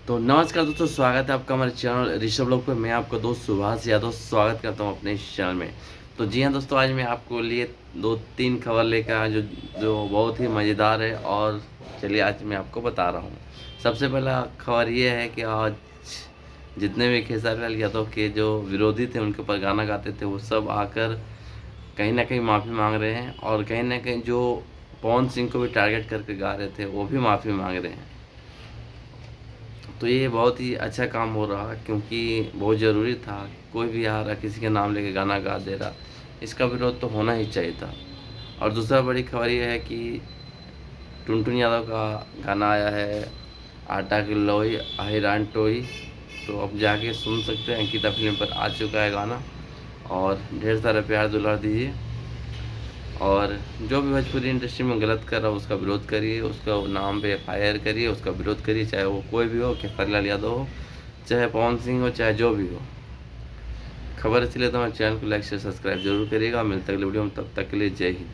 तो नमस्कार दोस्तों, स्वागत है आपका हमारे चैनल ऋषभ लोग पे। मैं आपका दोस्त सुभाष यादव स्वागत करता हूं अपने इस चैनल में। तो जी हाँ दोस्तों, आज मैं आपको लिए 2-3 खबर लेकर आया जो जो बहुत ही मज़ेदार है। और चलिए आज मैं आपको बता रहा हूँ। सबसे पहला खबर ये है कि आज जितने भी खेसारी लाल यादव के जो विरोधी थे, उनके ऊपर गाना गाते थे, वो सब आकर कहीं ना कहीं माफ़ी मांग रहे हैं। और कहीं ना कहीं जो पवन सिंह को भी टारगेट करके गा रहे थे, वो भी माफ़ी मांग रहे हैं। तो ये बहुत ही अच्छा काम हो रहा, क्योंकि बहुत ज़रूरी था। कोई भी आ रहा, किसी के नाम लेके गाना गा दे रहा, इसका विरोध तो होना ही चाहिए था। और दूसरा बड़ी खबर ये है कि टुनटुन यादव का गाना आया है, आटा की लोई अहिरान टोई। तो अब जाके सुन सकते हैं, अंकिता फिल्म पर आ चुका है गाना। और ढेर सारा प्यार दुलार दीजिए। और जो भी भोजपुरी इंडस्ट्री में गलत कर रहा है, उसका विरोध करिए, उसका नाम पे FIR करिए, उसका विरोध करिए, चाहे वो कोई भी हो, खेसारी लाल यादव हो, चाहे पवन सिंह हो, चाहे जो भी हो। खबर अच्छी लगे तो हमारे चैनल को लाइक शेयर सब्सक्राइब जरूर करिएगा। मिलते अगले वीडियो में, तब तक के लिए जय हिंद।